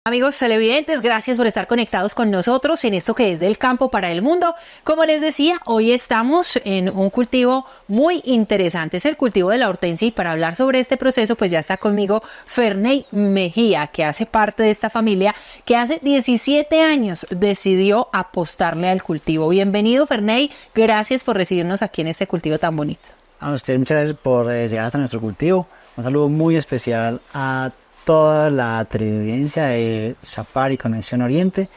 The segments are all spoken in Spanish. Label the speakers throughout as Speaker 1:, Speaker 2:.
Speaker 1: Amigos televidentes, gracias por estar conectados con nosotros en esto que es del campo para el mundo. Como les decía, hoy estamos en un cultivo muy interesante, es el cultivo de la hortensia, y para hablar sobre este proceso pues ya está conmigo Ferney Mejía, que hace parte de esta familia que hace 17 años decidió apostarle al cultivo. Bienvenido, Ferney, gracias por recibirnos aquí en este cultivo tan bonito.
Speaker 2: A usted muchas gracias por llegar hasta nuestro cultivo. Un saludo muy especial a toda la televidencia de Safari Conexión Oriente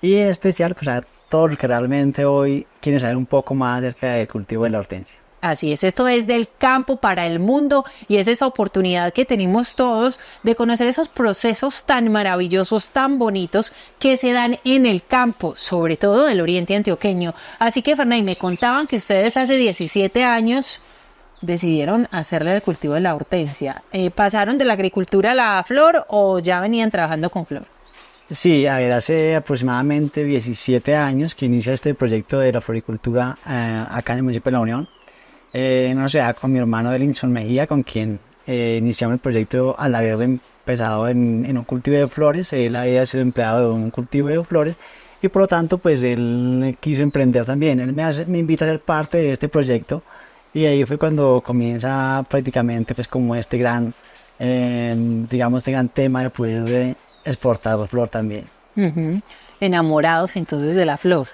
Speaker 2: y en especial pues a todos los que realmente hoy quieren saber un poco más acerca del cultivo de la hortensia.
Speaker 1: Así es, esto es del campo para el mundo y es esa oportunidad que tenemos todos de conocer esos procesos tan maravillosos, tan bonitos que se dan en el campo, sobre todo del oriente antioqueño. Así que, Ferney, me contaban que ustedes hace 17 años decidieron hacerle el cultivo de la hortensia. ¿Pasaron de la agricultura a la flor o ya venían trabajando con flor?
Speaker 2: Sí, a ver, hace aproximadamente 17 años que inicia este proyecto de la floricultura acá en el municipio de La Unión. No sé, con mi hermano Delinson Mejía, con quien iniciamos el proyecto al haber empezado en un cultivo de flores. Él había sido empleado de un cultivo de flores y por lo tanto pues él quiso emprender también. Él me invita a ser parte de este proyecto. Y ahí fue cuando comienza prácticamente pues como este gran, digamos, este gran tema de poder exportar la flor también.
Speaker 1: Enamorados entonces de la flor.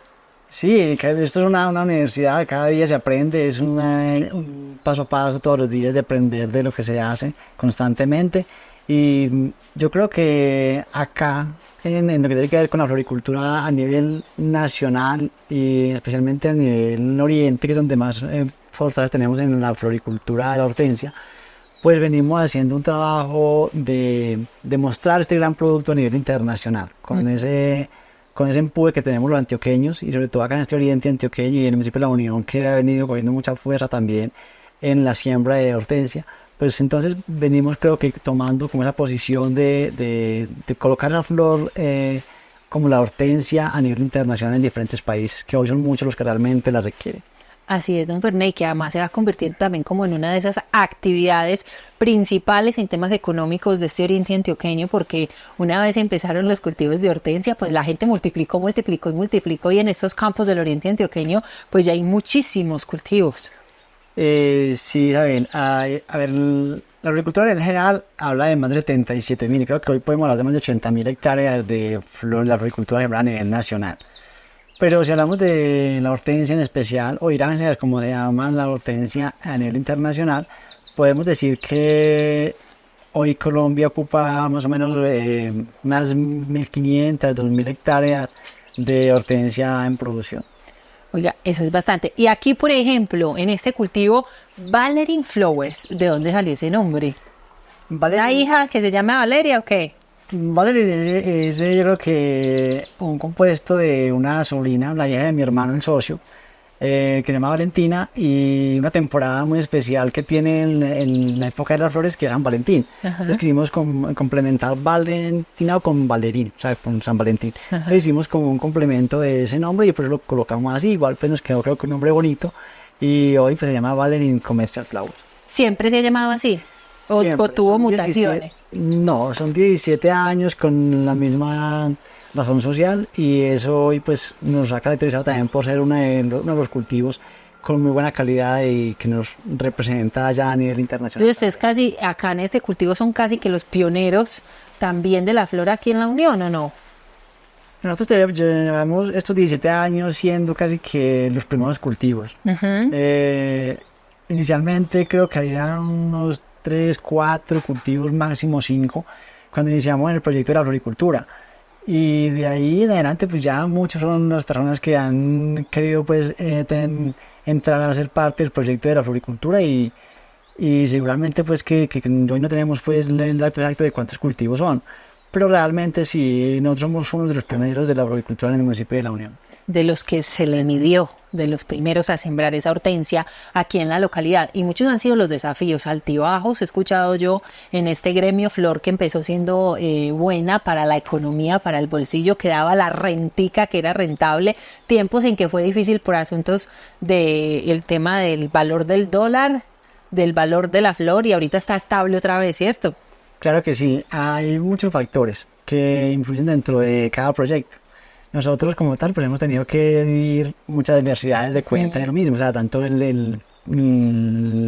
Speaker 2: Sí, esto es una universidad, cada día se aprende, es un paso a paso todos los días de aprender de lo que se hace constantemente. Y yo creo que acá, en lo que tiene que ver con la floricultura a nivel nacional y especialmente a nivel oriente, que es donde más fortalezas tenemos en la floricultura de la hortensia, pues venimos haciendo un trabajo de mostrar este gran producto a nivel internacional, con ese empuje que tenemos los antioqueños y sobre todo acá en este oriente antioqueño y en el municipio de La Unión, que ha venido cogiendo mucha fuerza también en la siembra de hortensia. Pues entonces venimos, creo que tomando como esa posición de colocar la flor como la hortensia a nivel internacional en diferentes países, que hoy son muchos los que realmente la requieren.
Speaker 1: Así es, don Ferney, que además se va convirtiendo también como en una de esas actividades principales en temas económicos de este oriente antioqueño, porque una vez empezaron los cultivos de hortensia, pues la gente multiplicó y en estos campos del oriente antioqueño pues ya hay muchísimos cultivos.
Speaker 2: Sí, Isabel, a ver, la agricultura en general habla de más de 77.000, creo que hoy podemos hablar de más de 80.000 hectáreas de la agricultura a nivel nacional. Pero si hablamos de la hortensia en especial, o iráceas como se llama la hortensia a nivel internacional, podemos decir que hoy Colombia ocupa más o menos unas 1.500, 2.000 hectáreas de hortensia en producción.
Speaker 1: Oiga, eso es bastante. Y aquí, por ejemplo, en este cultivo, Valerian Flowers, ¿de dónde salió ese nombre? ¿La hija que se llama Valeria o qué?
Speaker 2: Valeria es yo creo que un compuesto de una sobrina, la hija de mi hermano, el socio, que se llama Valentina, y una temporada muy especial que tiene en la época de las flores, que es San Valentín. Entonces quisimos complementar Valentina con Valerín, o sea, con San Valentín. Entonces hicimos como un complemento de ese nombre y por eso lo colocamos así. Igual pues nos quedó, creo que un nombre bonito, y hoy pues se llama Valerian Commercial Flower.
Speaker 1: ¿Siempre se ha llamado así? ¿O tuvo mutaciones?
Speaker 2: No, son 17 años con la misma razón social y eso hoy pues nos ha caracterizado también por ser uno de los cultivos con muy buena calidad y que nos representa ya a nivel internacional.
Speaker 1: Ustedes casi, acá en este cultivo son casi que los pioneros también de la flora aquí en La Unión, ¿o no?
Speaker 2: Nosotros llevamos estos 17 años siendo casi que los primeros cultivos. Inicialmente creo que había unos 3, 4 cultivos, máximo 5, cuando iniciamos en el proyecto de la floricultura. Y de ahí en adelante, pues ya muchos son las personas que han querido pues entrar a ser parte del proyecto de la floricultura y seguramente pues que hoy no tenemos pues el dato exacto de cuántos cultivos son. Pero realmente sí, nosotros somos uno de los pioneros de la floricultura en el municipio de La Unión.
Speaker 1: De los que se le midió, de los primeros a sembrar esa hortensia aquí en la localidad. Y muchos han sido los desafíos, altibajos, he escuchado yo en este gremio flor que empezó siendo buena para la economía, para el bolsillo, que daba la rentica, que era rentable, tiempos en que fue difícil por asuntos del tema del valor del dólar, del valor de la flor, y ahorita está estable otra vez, ¿cierto?
Speaker 2: Claro que sí, hay muchos factores. que influyen dentro de cada proyecto. Nosotros como tal pues hemos tenido que vivir muchas diversidades de cuenta de lo mismo, o sea, tanto el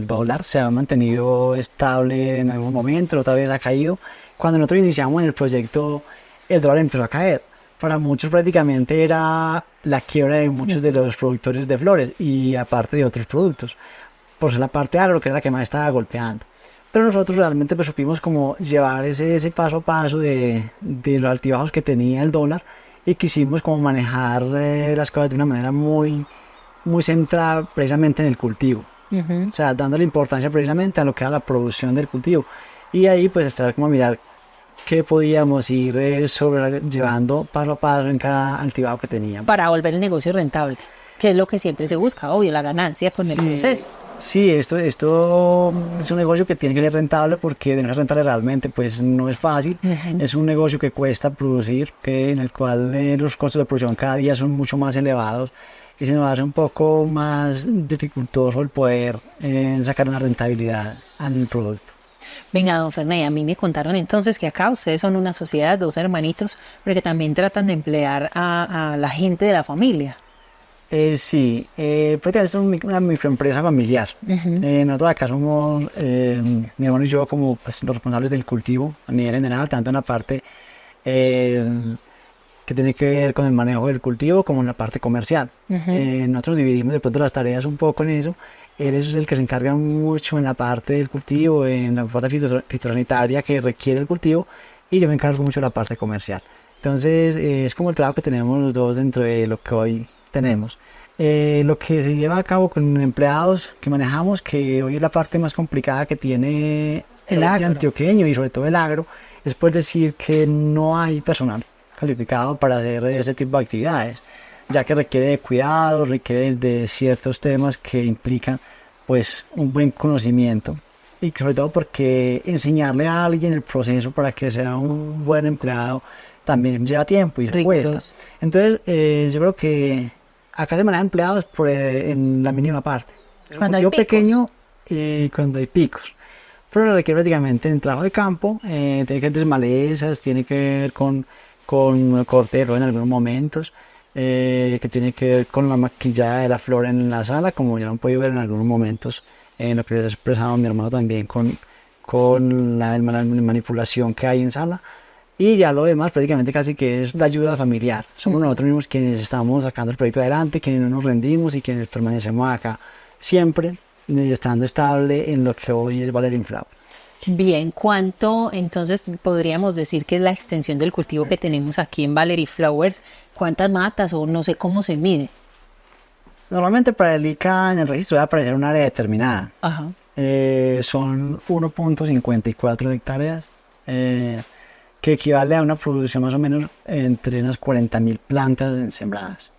Speaker 2: dólar se ha mantenido estable en algún momento, otra vez ha caído. Cuando nosotros iniciamos en el proyecto, el dólar empezó a caer. Para muchos prácticamente era la quiebra de muchos de los productores de flores y aparte de otros productos, por ser la parte agro que es la que más estaba golpeando. Pero nosotros realmente pues supimos como llevar ese paso a paso de los altibajos que tenía el dólar y quisimos como manejar las cosas de una manera muy, muy centrada precisamente en el cultivo. O sea, dándole importancia precisamente a lo que era la producción del cultivo. Y ahí pues esperar como a mirar qué podíamos ir llevando paso a paso en cada altibajo que teníamos.
Speaker 1: Para volver el negocio rentable, que es lo que siempre se busca, obvio, la ganancia con el proceso.
Speaker 2: Sí, esto es un negocio que tiene que ser rentable porque de no ser rentable realmente pues no es fácil. Es un negocio que cuesta producir, en el cual los costos de producción cada día son mucho más elevados y se nos hace un poco más dificultoso el poder sacar una rentabilidad al producto.
Speaker 1: Venga, don Ferney, a mí me contaron entonces que acá ustedes son una sociedad, dos hermanitos, pero que también tratan de emplear a la gente de la familia.
Speaker 2: Sí, prácticamente es una microempresa familiar. Nosotros acá somos, mi hermano y yo, como pues, los responsables del cultivo a nivel general, tanto en la parte que tiene que ver con el manejo del cultivo como en la parte comercial. Nosotros dividimos de pronto las tareas un poco en eso. Él es el que se encarga mucho en la parte del cultivo, en la parte fitosanitaria que requiere el cultivo, y yo me encargo mucho de la parte comercial. Entonces, es como el trabajo que tenemos los dos dentro de lo que hoy tenemos. Lo que se lleva a cabo con empleados que manejamos, que hoy es la parte más complicada que tiene el antioqueño y sobre todo el agro, es por decir que no hay personal calificado para hacer ese tipo de actividades, ya que requiere de cuidado, requiere de ciertos temas que implican pues un buen conocimiento y sobre todo porque enseñarle a alguien el proceso para que sea un buen empleado también lleva tiempo y cuesta. Entonces yo creo que acá se manejan empleados en la mínima parte.
Speaker 1: Cuando hay picos.
Speaker 2: Pequeño y cuando hay picos. Pero requiere prácticamente en trabajo de campo, tiene que ver malezas, tiene que ver con cortero en algunos momentos, que tiene que ver con la maquillada de la flor en la sala, como ya lo han podido ver en algunos momentos, en lo que ha expresado mi hermano también con la manipulación que hay en sala. Y ya lo demás prácticamente casi que es la ayuda familiar. Somos nosotros mismos quienes estamos sacando el proyecto adelante, quienes no nos rendimos y quienes permanecemos acá siempre estando estable en lo que hoy es Valerie Flower.
Speaker 1: Bien, ¿cuánto entonces podríamos decir que es la extensión del cultivo que tenemos aquí en Valerie Flowers? ¿Cuántas matas o no sé cómo se mide?
Speaker 2: Normalmente para el ICA en el registro debe aparecer un área determinada.
Speaker 1: Ajá.
Speaker 2: Son 1.54 hectáreas, que equivale a una producción más o menos entre unas 40.000 plantas sembradas.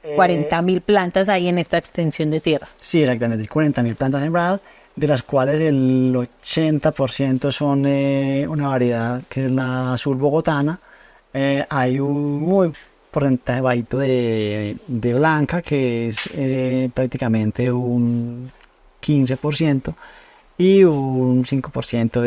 Speaker 1: 40.000 plantas hay en esta extensión de tierra.
Speaker 2: Sí, exactamente, 40.000 plantas sembradas, de las cuales el 80% son una variedad que es la azul bogotana. Hay un muy porcentaje bajito de blanca, que es prácticamente un 15%, y un 5%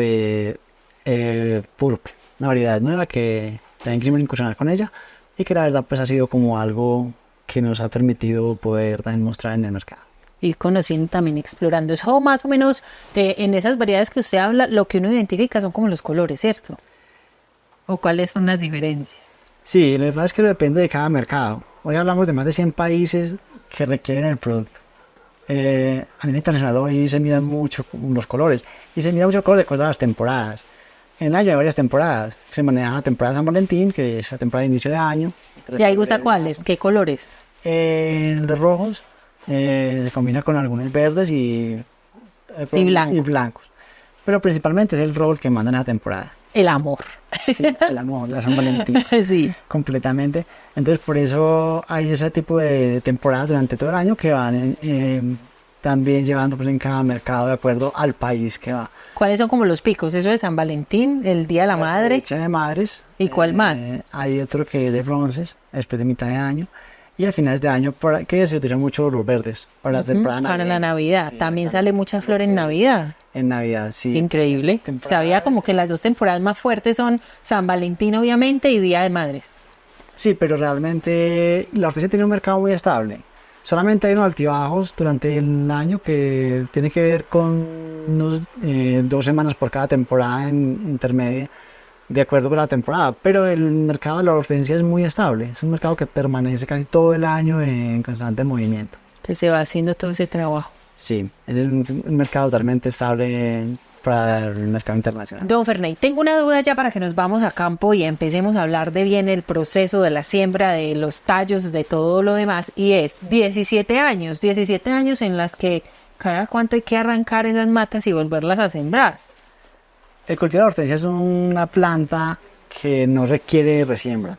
Speaker 2: de púrpura, una variedad nueva que también quisimos incursionar con ella y que la verdad pues ha sido como algo que nos ha permitido poder también mostrar en el mercado.
Speaker 1: Ir conociendo también, explorando eso más o menos en esas variedades que usted habla, lo que uno identifica son como los colores, ¿cierto? ¿O cuáles son las diferencias?
Speaker 2: Sí, la verdad es que depende de cada mercado. Hoy hablamos de más de 100 países que requieren el producto. A nivel internacional hoy se miran mucho los colores y se mira mucho el color de acuerdo a las temporadas. En el año hay varias temporadas. Se maneja la temporada de San Valentín, que es la temporada de inicio de año.
Speaker 1: ¿Y ahí gusta cuáles? ¿Qué colores?
Speaker 2: Los rojos se combina con algunos verdes y blancos. Pero principalmente es el rojo el que manda en esa temporada.
Speaker 1: El amor.
Speaker 2: Sí, el amor, la San Valentín.
Speaker 1: Sí.
Speaker 2: Completamente. Entonces por eso hay ese tipo de temporadas durante todo el año que van también llevando pues, en cada mercado de acuerdo al país que va.
Speaker 1: ¿Cuáles son como los picos? Eso de San Valentín, el Día de la Madre.
Speaker 2: Fecha de madres.
Speaker 1: ¿Y cuál más?
Speaker 2: Hay otro que es de bronces, después de mitad de año. y a finales de año para que se utilizan mucho los verdes para la temporada
Speaker 1: Para la
Speaker 2: navideña.
Speaker 1: Navidad.
Speaker 2: Sí,
Speaker 1: También
Speaker 2: acá
Speaker 1: sale mucha flor en Navidad.
Speaker 2: en Navidad, sí.
Speaker 1: Increíble.
Speaker 2: Temporada-
Speaker 1: Sabía como que las dos temporadas más fuertes son San Valentín, obviamente, y Día de Madres.
Speaker 2: Sí, pero realmente la hortensia tiene un mercado muy estable. Solamente hay unos altibajos durante el año que tiene que ver con unos 2 semanas por cada temporada intermedia, de acuerdo con la temporada. Pero el mercado de la hortensia es muy estable. Es un mercado que permanece casi todo el año en constante movimiento.
Speaker 1: Que se va haciendo todo ese trabajo.
Speaker 2: Sí, es un mercado totalmente estable para el mercado internacional.
Speaker 1: Don Ferney, tengo una duda ya para que nos vamos a campo y empecemos a hablar de bien el proceso de la siembra, de los tallos, de todo lo demás. Y es 17 años en las que cada cuánto hay que arrancar esas matas y volverlas a sembrar.
Speaker 2: El cultivo de hortensia es una planta que no requiere resiembra.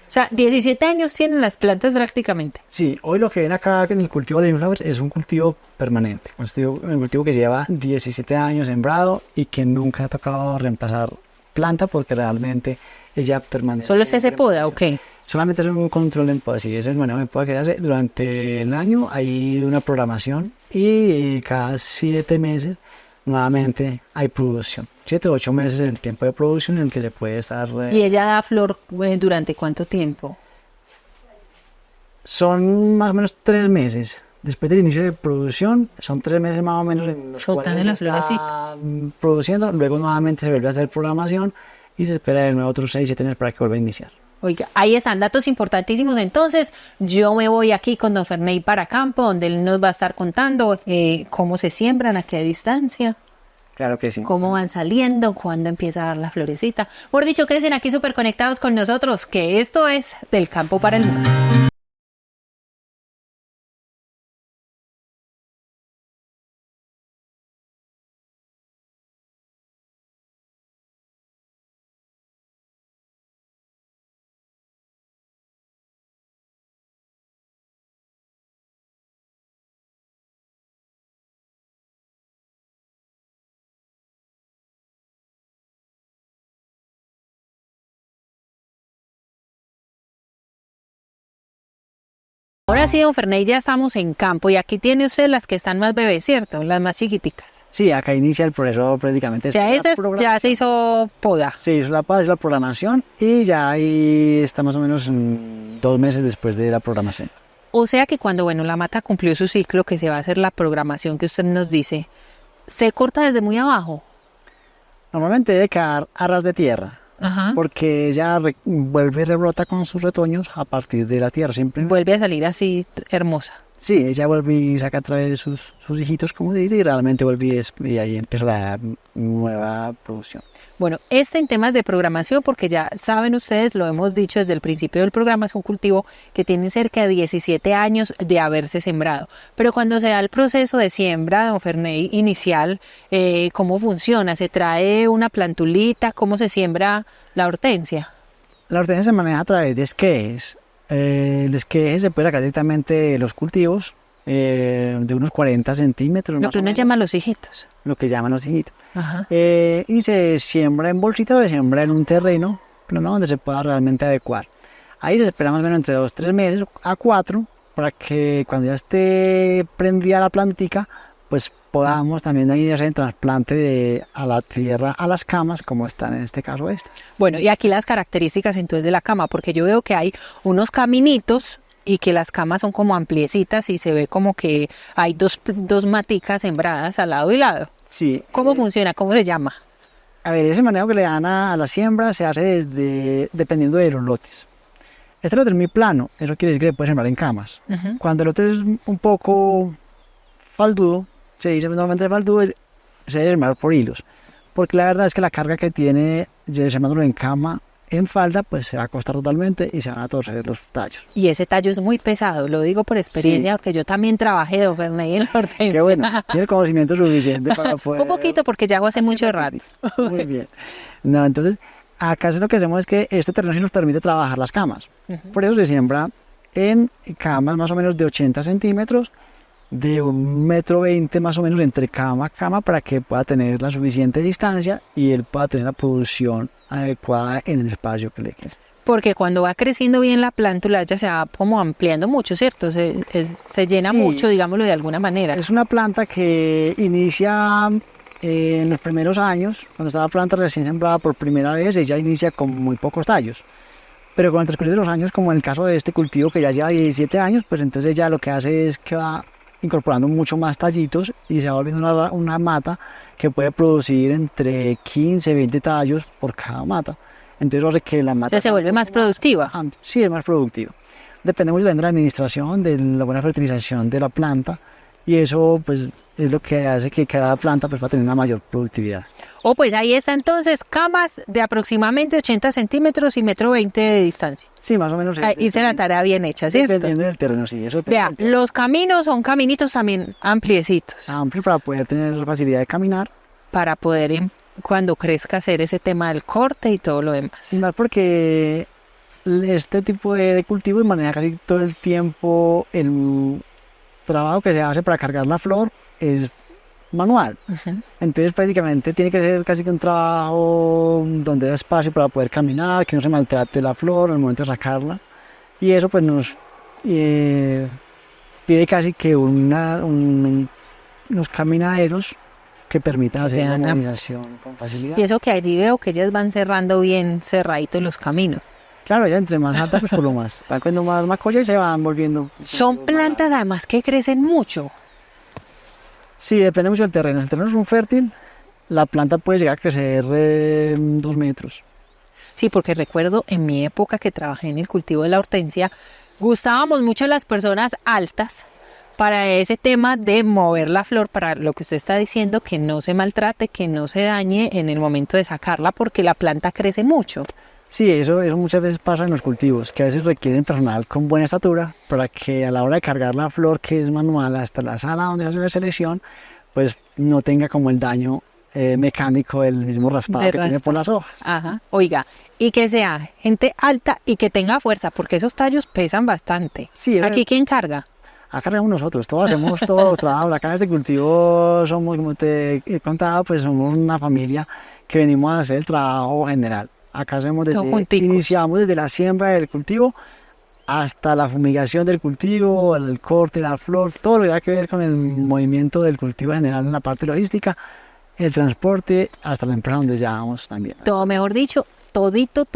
Speaker 1: O sea, 17 años tienen las plantas prácticamente.
Speaker 2: Sí, hoy lo que ven acá en el cultivo de Flowers es un cultivo permanente, un cultivo que lleva 17 años sembrado y que nunca ha tocado reemplazar planta porque realmente ella permanece.
Speaker 1: ¿Solo se hace
Speaker 2: siempre.
Speaker 1: poda o qué?
Speaker 2: Solamente es un control en poda, sí, ese es el manejo de poda que se hace durante el año. Hay una programación y cada 7 meses nuevamente hay producción. 7 o 8 meses en el tiempo de producción en el que le puede estar...
Speaker 1: ¿Y ella da flor durante cuánto tiempo?
Speaker 2: Son más o menos 3 meses. Después del inicio de producción, son 3 meses más o menos en los
Speaker 1: Soltando
Speaker 2: cuales
Speaker 1: la
Speaker 2: se está
Speaker 1: florecita.
Speaker 2: produciendo. Luego nuevamente se vuelve a hacer programación y se espera de nuevo otros 6 7 meses para que vuelva a iniciar.
Speaker 1: Oiga, ahí están datos importantísimos. Entonces, yo me voy aquí con don Ferney para campo, donde él nos va a estar contando cómo se siembran, a qué distancia,
Speaker 2: Claro que sí.
Speaker 1: cómo van saliendo, cuándo empieza a dar la florecita. Por dicho, que estén aquí súper conectados con nosotros, que esto es Del Campo para el Mundo. Ahora sí, don Ferney, ya estamos en campo y aquí tiene usted las que están más bebés, ¿cierto? Las más chiquiticas.
Speaker 2: Sí, acá inicia el proceso prácticamente.
Speaker 1: O sea,
Speaker 2: es la
Speaker 1: estas ya
Speaker 2: programación.
Speaker 1: se hizo poda.
Speaker 2: Sí, hizo la paz, la programación y ya ahí está más o menos 2 meses después de la programación.
Speaker 1: O sea que cuando, bueno, la mata cumplió su ciclo, que se va a hacer la programación que usted nos dice, se corta desde muy abajo.
Speaker 2: Normalmente debe quedar a ras de tierra.
Speaker 1: Ajá.
Speaker 2: Porque ella vuelve y rebrota con sus retoños a partir de la tierra. Siempre.
Speaker 1: Vuelve a salir así hermosa.
Speaker 2: Sí, ella vuelve y saca a través de sus hijitos, como se dice, y realmente vuelve y ahí empieza la nueva producción.
Speaker 1: Bueno, en temas de programación, porque ya saben ustedes, lo hemos dicho desde el principio del programa, es un cultivo que tiene cerca de 17 años de haberse sembrado. Pero cuando se da el proceso de siembra, don Ferney, inicial, ¿cómo funciona? ¿Se trae una plantulita? ¿Cómo se siembra la hortensia?
Speaker 2: La hortensia se maneja a través de esquejes. El esqueje se puede sacar directamente de los cultivos, de unos 40 centímetros.
Speaker 1: Lo
Speaker 2: más
Speaker 1: que
Speaker 2: o
Speaker 1: uno
Speaker 2: menos,
Speaker 1: llama los hijitos.
Speaker 2: lo que llaman los hijitos.
Speaker 1: Ajá.
Speaker 2: Y se siembra en bolsitas o se siembra en un terreno plano donde se pueda realmente adecuar. Ahí se espera más o menos entre 2 3 meses a 4 para que cuando ya esté prendida la plantica, pues podamos también ir a hacer el trasplante a la tierra, a las camas, como están en este caso esta.
Speaker 1: Bueno, y aquí las características entonces de la cama, porque yo veo que hay unos caminitos y que las camas son como ampliecitas y se ve como que hay dos maticas sembradas al lado y lado.
Speaker 2: Sí.
Speaker 1: ¿Cómo funciona? ¿Cómo se llama?
Speaker 2: A ver, ese manejo que le dan a la siembra se hace dependiendo de los lotes. Este lote es muy plano, eso quiere decir que se puede sembrar en camas.
Speaker 1: Ujú.
Speaker 2: Cuando el lote es un poco faldudo, se dice normalmente faldudo, se debe sembrar por hilos. Porque la verdad es que la carga que tiene sembrándolo en cama, en falda, pues se va a costar totalmente y se van a torcer los tallos.
Speaker 1: Y ese tallo es muy pesado, lo digo por experiencia,
Speaker 2: Sí.
Speaker 1: porque yo también trabajé, don Ferney, en la hortensia.
Speaker 2: Qué bueno, tiene el conocimiento suficiente para poder...
Speaker 1: Un poquito, porque ya hace mucho rato.
Speaker 2: Muy bien. No, entonces, acá lo que hacemos es que este terreno sí nos permite trabajar las camas.
Speaker 1: Ujú.
Speaker 2: Por eso se siembra en camas más o menos de 80 centímetros, de 1,20 m más o menos entre cama a cama para que pueda tener la suficiente distancia y él pueda tener la producción adecuada en el espacio que le quede.
Speaker 1: Porque cuando va creciendo bien la plántula ya se va como ampliando mucho, ¿cierto? Se llena
Speaker 2: Sí.
Speaker 1: mucho, digámoslo de alguna manera.
Speaker 2: Es una planta que inicia en los primeros años, cuando está la planta recién sembrada por primera vez, ella inicia con muy pocos tallos. Pero con el transcurrir de los años, como en el caso de este cultivo que ya lleva 17 años, pues entonces ya lo que hace es que va incorporando mucho más tallitos y se va volviendo una mata que puede producir entre 15 y 20 tallos por cada mata. Entonces hace que la mata
Speaker 1: Se vuelve más productiva.
Speaker 2: Sí, es más productiva. Depende mucho también de la administración, de la buena fertilización de la planta y eso pues es lo que hace que cada planta pues va a tener una mayor productividad.
Speaker 1: Pues ahí está entonces, camas de aproximadamente 80 centímetros y 1,20 m de distancia.
Speaker 2: Sí, más o menos.
Speaker 1: Ahí hice la tarea bien hecha, ¿cierto?
Speaker 2: Dependiendo del terreno, sí. Eso
Speaker 1: Vea, los caminos son caminitos también ampliecitos.
Speaker 2: Amplio para poder tener facilidad de caminar.
Speaker 1: Para poder, cuando crezca, hacer ese tema del corte y todo lo demás.
Speaker 2: Y más porque este tipo de cultivo maneja casi todo el tiempo el trabajo que se hace para cargar la flor es manual. Entonces prácticamente tiene que ser casi que un trabajo donde da espacio para poder caminar, que no se maltrate la flor al momento de sacarla. Y eso pues nos pide casi que unos caminaderos que permitan hacer la movilización con facilidad.
Speaker 1: Y eso que allí veo que ellas van cerrando bien cerraditos los caminos.
Speaker 2: Claro, ya entre más alta pues por lo más. Van cuando más colla y se van volviendo.
Speaker 1: Son plantas además que crecen mucho.
Speaker 2: Sí, depende mucho del terreno. Si el terreno es un fértil, la planta puede llegar a crecer 2 metros.
Speaker 1: Sí, porque recuerdo en mi época que trabajé en el cultivo de la hortensia, gustábamos mucho las personas altas para ese tema de mover la flor, para lo que usted está diciendo, que no se maltrate, que no se dañe en el momento de sacarla, porque la planta crece mucho.
Speaker 2: Sí, eso muchas veces pasa en los cultivos, que a veces requieren personal con buena estatura para que a la hora de cargar la flor, que es manual, hasta la sala donde hace la selección, pues no tenga como el daño mecánico del mismo raspado que tiene por las hojas.
Speaker 1: Ajá. Oiga, y que sea gente alta y que tenga fuerza, porque esos tallos pesan bastante.
Speaker 2: Sí,
Speaker 1: ¿Aquí quién carga?
Speaker 2: Acá cargamos nosotros, todos hacemos todos los trabajos. Acá en este cultivo somos, como te he contado, pues somos una familia que venimos a hacer el trabajo general. Acá hacemos iniciamos desde la siembra del cultivo hasta la fumigación del cultivo, el corte de la flor, todo lo que tiene que ver con el movimiento del cultivo general en la parte logística, el transporte, hasta la empresa donde llevamos también.
Speaker 1: Todo, mejor dicho, todito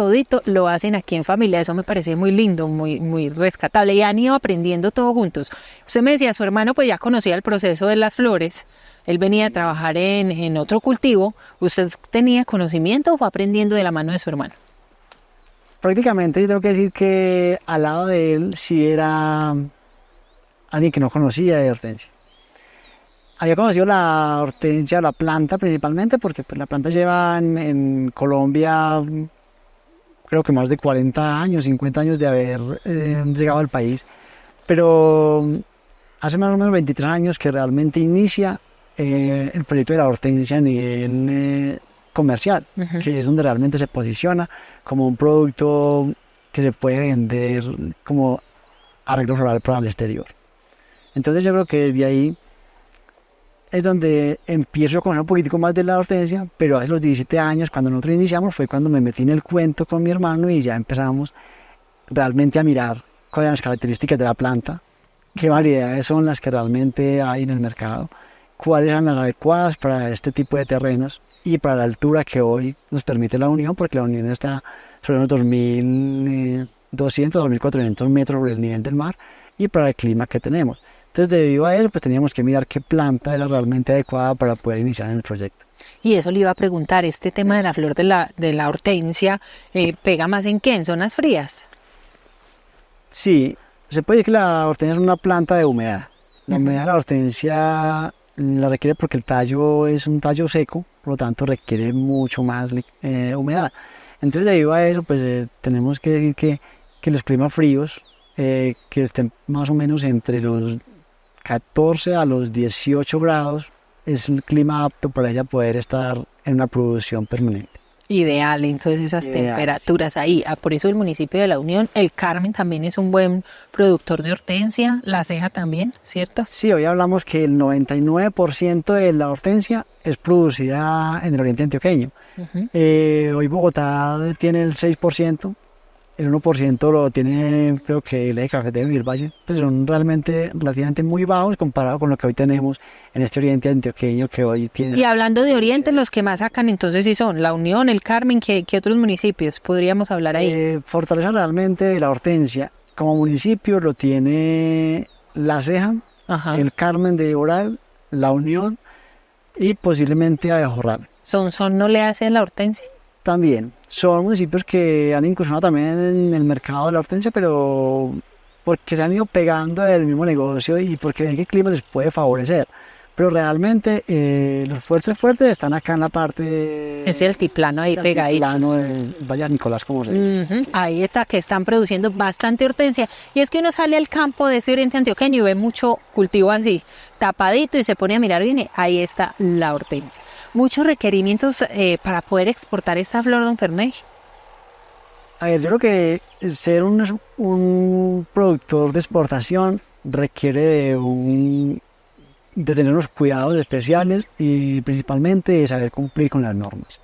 Speaker 1: lo hacen aquí en familia. Eso me parece muy lindo, muy rescatable. Y han ido aprendiendo todos juntos. Usted me decía, su hermano pues ya conocía el proceso de las flores. Él venía a trabajar en otro cultivo. ¿Usted tenía conocimiento o fue aprendiendo de la mano de su hermano?
Speaker 2: Prácticamente yo tengo que decir que al lado de él sí era alguien que no conocía de hortensia. Había conocido la hortensia, la planta principalmente, porque pues, la planta lleva en Colombia creo que más de 40 años, 50 años de haber llegado al país. Pero hace más o menos 23 años que realmente inicia el proyecto de la hortensia a nivel comercial, que es donde realmente se posiciona como un producto que se puede vender como arreglo floral para el exterior. Entonces yo creo que desde ahí es donde empiezo a conocer un poquitico más de la hortensia, pero hace los 17 años, cuando nosotros iniciamos, fue cuando me metí en el cuento con mi hermano y ya empezamos realmente a mirar cuáles eran las características de la planta, qué variedades son las que realmente hay en el mercado, cuáles eran las adecuadas para este tipo de terrenos y para la altura que hoy nos permite la Unión, porque la Unión está sobre unos 2.200, 2.400 metros sobre el nivel del mar, y para el clima que tenemos. Entonces, debido a eso, pues teníamos que mirar qué planta era realmente adecuada para poder iniciar en el proyecto.
Speaker 1: Y eso le iba a preguntar, este tema de la flor de la hortensia, ¿pega más en qué? ¿En zonas frías?
Speaker 2: Sí, se puede decir que la hortensia es una planta de humedad. La humedad de la hortensia la requiere porque el tallo es un tallo seco, por lo tanto requiere mucho más humedad. Entonces, debido a eso, pues tenemos que decir que los climas fríos, que estén más o menos entre los 14 a los 18 grados, es el clima apto para ella poder estar en una producción permanente.
Speaker 1: Ideal, entonces esas temperaturas ahí. Por eso el municipio de La Unión, el Carmen también es un buen productor de hortensia, La Ceja también, ¿cierto?
Speaker 2: Sí, hoy hablamos que el 99% de la hortensia es producida en el oriente antioqueño. Hoy Bogotá tiene el 6%, el 1% lo tiene, creo que el eje cafetero y el valle, pues son realmente relativamente muy bajos comparado con lo que hoy tenemos en este oriente antioqueño que hoy tiene.
Speaker 1: Y hablando de oriente, los que más sacan entonces sí son La Unión, el Carmen, ¿qué otros municipios podríamos hablar ahí?
Speaker 2: Fortaleza realmente de la hortensia como municipio lo tiene La Ceja,
Speaker 1: Ajá.
Speaker 2: el Carmen de Oral, La Unión y posiblemente Abejorral.
Speaker 1: Son no le hacen la hortensia.
Speaker 2: También son municipios que han incursionado también en el mercado de la hortensia, pero porque se han ido pegando del mismo negocio y porque ven que el clima les puede favorecer. Pero realmente los fuertes están acá en la parte...
Speaker 1: Es el altiplano ahí pegadito.
Speaker 2: Altiplano del Valle Nicolás, como se dice.
Speaker 1: Ujú. Ahí está, que están produciendo bastante hortensia. Y es que uno sale al campo de ese oriente antioqueño y ve mucho cultivo así, tapadito, y se pone a mirar bien, ahí está la hortensia. Muchos requerimientos para poder exportar esta flor, don Ferney.
Speaker 2: A ver, yo creo que ser un productor de exportación requiere de tener unos cuidados especiales y principalmente de saber cumplir con las normas.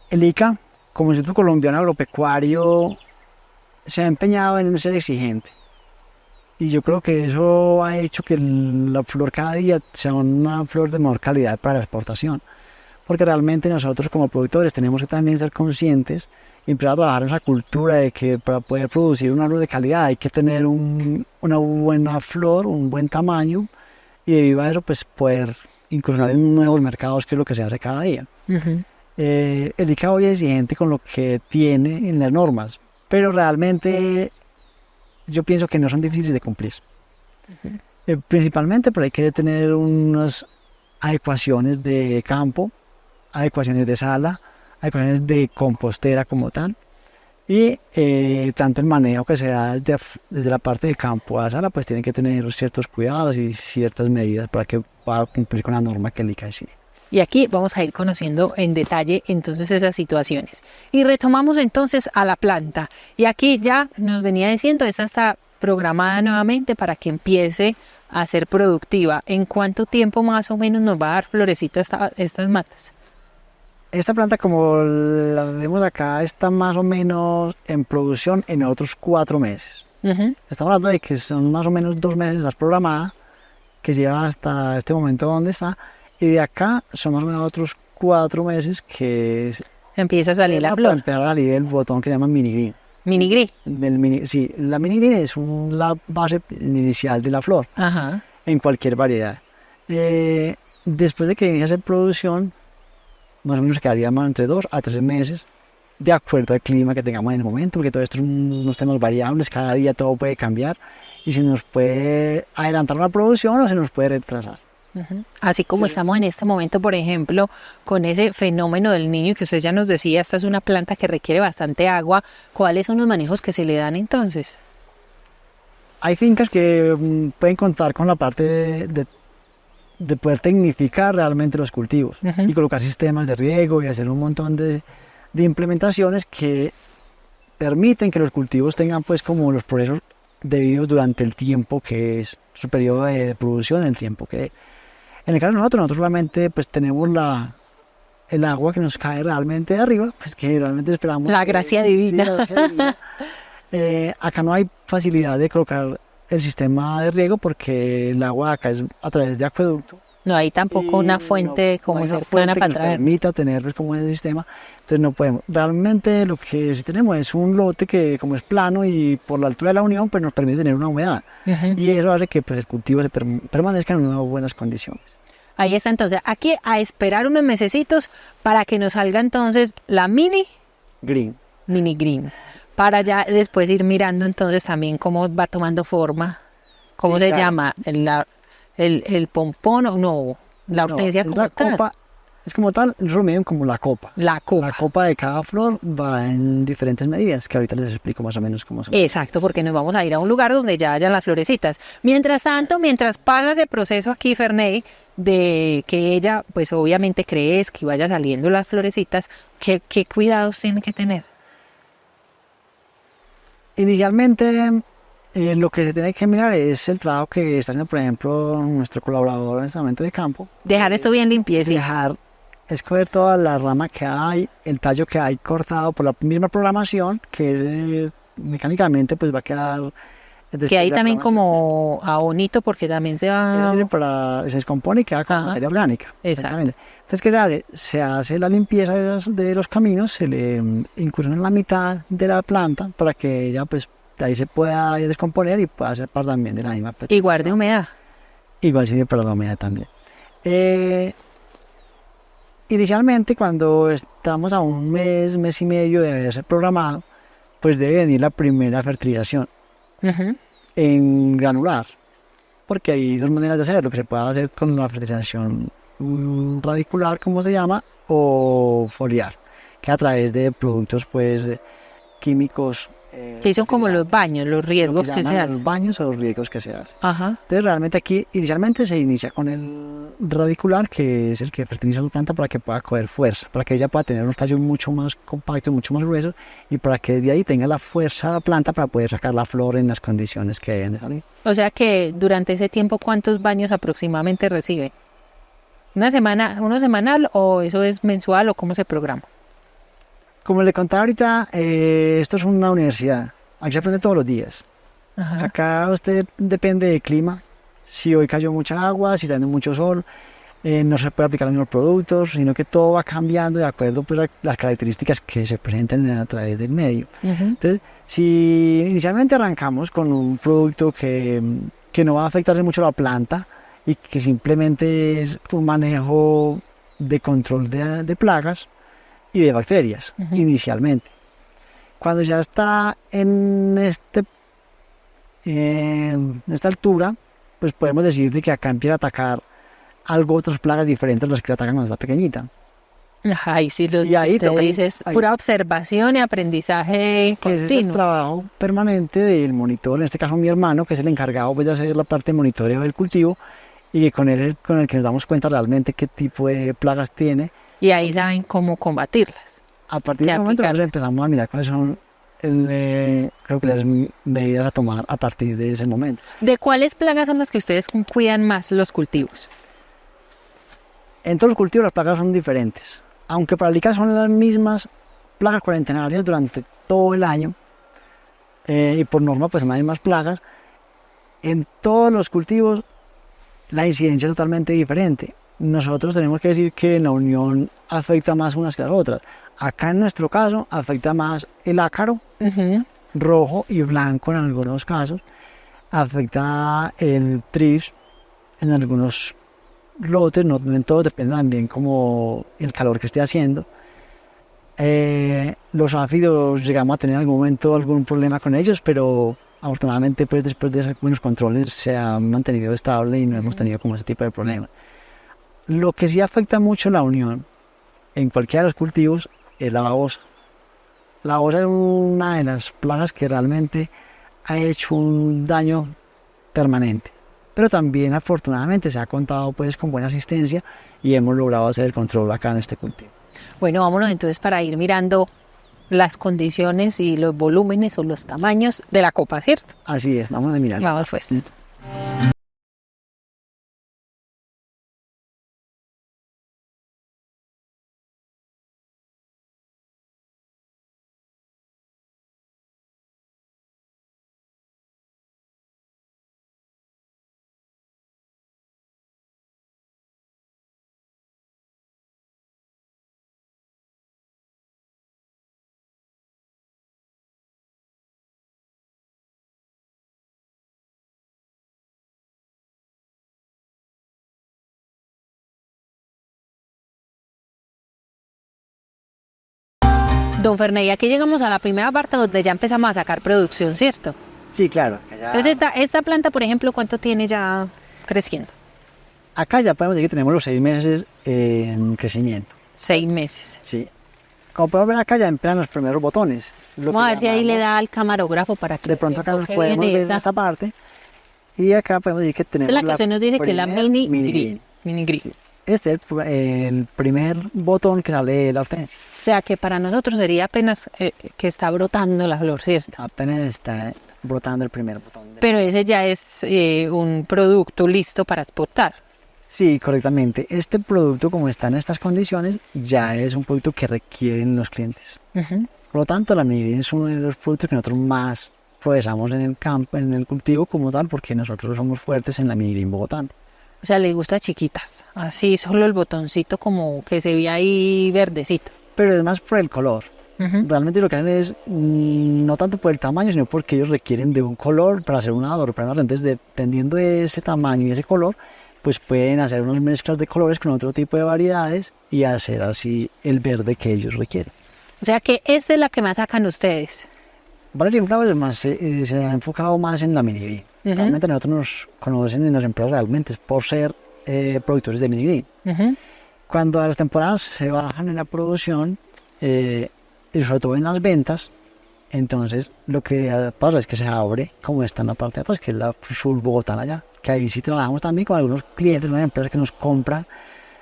Speaker 2: El ICA, como Instituto Colombiano Agropecuario, se ha empeñado en ser exigente. Y yo creo que eso ha hecho que la flor cada día sea una flor de mejor calidad para la exportación. Porque realmente nosotros como productores tenemos que también ser conscientes y empezar a trabajar en esa cultura de que para poder producir una flor de calidad hay que tener una buena flor, un buen tamaño, y debido a eso pues poder incursionar en nuevos mercados, que es lo que se hace cada día. El ICA hoy es exigente con lo que tiene en las normas, pero realmente yo pienso que no son difíciles de cumplir. Principalmente pero hay que tener unas adecuaciones de campo, adecuaciones de sala, adecuaciones de compostera como tal, y tanto el manejo que se da desde la parte de campo a sala, pues tienen que tener ciertos cuidados y ciertas medidas para que pueda cumplir con la norma que el ICA exige.
Speaker 1: Y aquí vamos a ir conociendo en detalle entonces esas situaciones. Y retomamos entonces a la planta. Y aquí ya nos venía diciendo, esta está programada nuevamente para que empiece a ser productiva. ¿En cuánto tiempo más o menos nos va a dar florecita estas matas?
Speaker 2: Esta planta, como la vemos acá, está más o menos en producción en otros 4 meses. Estamos hablando de que son más o menos 2 meses de estar programada, que lleva hasta este momento donde está, y de acá son más o menos otros 4 meses que
Speaker 1: empieza a salir la flor.
Speaker 2: Empieza a salir el botón que se llama mini green.
Speaker 1: Mini green.
Speaker 2: Sí, la mini green es la base inicial de la flor.
Speaker 1: Ajá.
Speaker 2: En cualquier variedad. Después de que inicia la producción, más o menos quedaría más entre 2 a 3 meses, de acuerdo al clima que tengamos en el momento, porque todo esto son unos temas variables, cada día todo puede cambiar y se nos puede adelantar una producción o se nos puede retrasar.
Speaker 1: Así como estamos en este momento, por ejemplo, con ese fenómeno del niño que usted ya nos decía, esta es una planta que requiere bastante agua. ¿Cuáles son los manejos que se le dan entonces?
Speaker 2: Hay fincas que pueden contar con la parte de poder tecnificar realmente los cultivos y colocar sistemas de riego y hacer un montón de implementaciones que permiten que los cultivos tengan pues como los progresos debidos durante el tiempo que es su periodo de producción, el tiempo que... En el caso de nosotros solamente pues tenemos el agua que nos cae realmente de arriba, pues que realmente esperamos...
Speaker 1: La gracia divina.
Speaker 2: Sí, la gracia divina. Acá no hay facilidad de colocar el sistema de riego porque el agua acá es a través de acueducto.
Speaker 1: No hay tampoco una fuente como cercana para traer.
Speaker 2: Permita tener como ese sistema, entonces no podemos. Realmente lo que sí tenemos es un lote que como es plano y por la altura de la unión pues nos permite tener una humedad y eso hace que pues, el cultivo se permanezca en unas buenas condiciones.
Speaker 1: Ahí está entonces, aquí a esperar unos mesecitos para que nos salga entonces la mini green, para ya después ir mirando entonces también cómo va tomando forma, cómo se llama, el pompón o no, la hortensia como tal.
Speaker 2: Copa, es como tal, lo miden como la copa.
Speaker 1: La
Speaker 2: copa de cada flor va en diferentes medidas, que ahorita les explico más o menos cómo son.
Speaker 1: Exacto, porque nos vamos a ir a un lugar donde ya hayan las florecitas. Mientras tanto, mientras pasa ese proceso aquí, Ferney, de que ella, pues obviamente crezca y vaya saliendo las florecitas, ¿qué cuidados tiene que tener?
Speaker 2: Inicialmente, lo que se tiene que mirar es el trabajo que está haciendo, por ejemplo, nuestro colaborador en este momento de campo.
Speaker 1: Dejar esto bien limpiecito.
Speaker 2: Escoger toda la rama que hay, el tallo que hay cortado por la misma programación, que mecánicamente pues va a quedar...
Speaker 1: Que hay también como abonito porque también se va...
Speaker 2: Se descompone y queda como materia orgánica.
Speaker 1: Exactamente.
Speaker 2: Entonces, ¿qué se hace? Se hace la limpieza de los caminos, se le incursiona en la mitad de la planta para que ella pues de ahí se pueda descomponer y pueda ser parte también de la misma planta.
Speaker 1: Y guarde humedad.
Speaker 2: Igual sirve para la humedad también. Inicialmente, cuando estamos a un mes y medio de haberse programado, pues debe venir la primera fertilización. En granular, porque hay dos maneras de hacerlo, que se puede hacer con la fertilización radicular, como se llama, o foliar, que a través de productos pues químicos
Speaker 1: que son como los baños, los riesgos que se hacen.
Speaker 2: Los baños o los riesgos que se hacen.
Speaker 1: Ajá.
Speaker 2: Entonces realmente aquí inicialmente se inicia con el radicular, que es el que fertiliza la planta para que pueda coger fuerza, para que ella pueda tener unos tallos mucho más compactos, mucho más gruesos, y para que de ahí tenga la fuerza la planta para poder sacar la flor en las condiciones que deben de salir.
Speaker 1: O sea que durante ese tiempo, ¿cuántos baños aproximadamente recibe? ¿Una semana, uno semanal o eso es mensual o cómo se programa?
Speaker 2: Como le contaba ahorita, esto es una universidad, aquí se aprende todos los días.
Speaker 1: Ajá.
Speaker 2: Acá usted depende del clima, si hoy cayó mucha agua, si está haciendo mucho sol, no se puede aplicar los mismos productos, sino que todo va cambiando de acuerdo pues, a las características que se presentan a través del medio. Entonces, si inicialmente arrancamos con un producto que no va a afectar mucho a la planta y que simplemente es un manejo de control de plagas y de bacterias, inicialmente. Cuando ya está en esta altura, pues podemos decir de que acá empieza a atacar algo, otras plagas diferentes a las que le atacan cuando está pequeñita.
Speaker 1: Ajá, y si lo
Speaker 2: Y ahí
Speaker 1: usted
Speaker 2: toca-
Speaker 1: dice es
Speaker 2: ahí-
Speaker 1: pura observación y aprendizaje
Speaker 2: Que ese es el
Speaker 1: continuo.
Speaker 2: trabajo permanente del monitor, en este caso mi hermano, que es el encargado pues, de hacer la parte de monitoreo del cultivo, y que con él con el que nos damos cuenta realmente qué tipo de plagas tiene.
Speaker 1: Y ahí saben cómo combatirlas.
Speaker 2: A partir de ese momento nosotros empezamos a mirar cuáles son creo que las medidas a tomar a partir de ese momento.
Speaker 1: ¿De cuáles plagas son las que ustedes cuidan más los cultivos?
Speaker 2: En todos los cultivos las plagas son diferentes, aunque para el ICA son las mismas plagas cuarentenarias durante todo el año, y por norma pues no hay más plagas. En todos los cultivos la incidencia es totalmente diferente. Nosotros tenemos que decir que en la unión afecta más unas que las otras. Acá en nuestro caso afecta más el ácaro, rojo y blanco en algunos casos, afecta el tris en algunos lotes, no en todos, depende también como el calor que esté haciendo. Los áfidos llegamos a tener en algún momento algún problema con ellos, pero afortunadamente pues después de hacer buenos controles se ha mantenido estable y no hemos tenido como ese tipo de problemas. Lo que sí afecta mucho la unión en cualquiera de los cultivos es la babosa. La babosa es una de las plagas que realmente ha hecho un daño permanente, pero también afortunadamente se ha contado pues con buena asistencia y hemos logrado hacer el control acá en este cultivo.
Speaker 1: Bueno, vámonos entonces para ir mirando las condiciones y los volúmenes o los tamaños de la copa, ¿cierto?
Speaker 2: Así es, vamos a mirar.
Speaker 1: Vamos pues. Don Ferney, aquí llegamos a la primera parte donde ya empezamos a sacar producción, ¿cierto?
Speaker 2: Sí, claro.
Speaker 1: Entonces esta planta, por ejemplo, ¿cuánto tiene ya creciendo?
Speaker 2: Acá ya podemos decir que tenemos los 6 meses en crecimiento.
Speaker 1: 6 meses.
Speaker 2: Sí. Como podemos ver acá ya empiezan los primeros botones.
Speaker 1: Vamos a ver si ahí le da al camarógrafo para que
Speaker 2: de pronto acá nos
Speaker 1: enfoque
Speaker 2: podemos
Speaker 1: bien
Speaker 2: ver
Speaker 1: esa.
Speaker 2: esta parte. Y acá podemos decir que tenemos
Speaker 1: Esa es la que usted nos dice que es la mini
Speaker 2: green.
Speaker 1: green.
Speaker 2: Sí. Este es el primer botón que sale de la hortensia.
Speaker 1: O sea que para nosotros sería apenas que está brotando la flor, ¿cierto?
Speaker 2: Apenas está brotando el primer botón.
Speaker 1: Pero ese ya es un producto listo para exportar.
Speaker 2: Sí, correctamente. Este producto, como está en estas condiciones, ya es un producto que requieren los clientes. Por lo tanto, la mini es uno de los productos que nosotros más procesamos en el campo, en el cultivo como tal, porque nosotros somos fuertes en la mini bogotana.
Speaker 1: O sea, les gusta chiquitas, así solo el botoncito como que se ve ahí verdecito.
Speaker 2: Pero es más por el color.
Speaker 1: Ujú.
Speaker 2: Realmente lo que hacen es no tanto por el tamaño, sino porque ellos requieren de un color para hacer un adorno. Entonces, dependiendo de ese tamaño y ese color, pues pueden hacer unas mezclas de colores con otro tipo de variedades y hacer así el verde que ellos requieren.
Speaker 1: O sea que esta es la que más sacan ustedes.
Speaker 2: Valeria Inflable además se ha enfocado más en la mini green.
Speaker 1: Ujú.
Speaker 2: Realmente nosotros nos conocen y nos emplean realmente por ser productores de mini green.
Speaker 1: Ujú.
Speaker 2: Cuando a las temporadas se bajan en la producción y sobre todo en las ventas, entonces lo que pasa es que se abre, como está en la parte de atrás, que es la Sur Bogotana ya, que ahí sí trabajamos también con algunos clientes, unas empresas que nos compran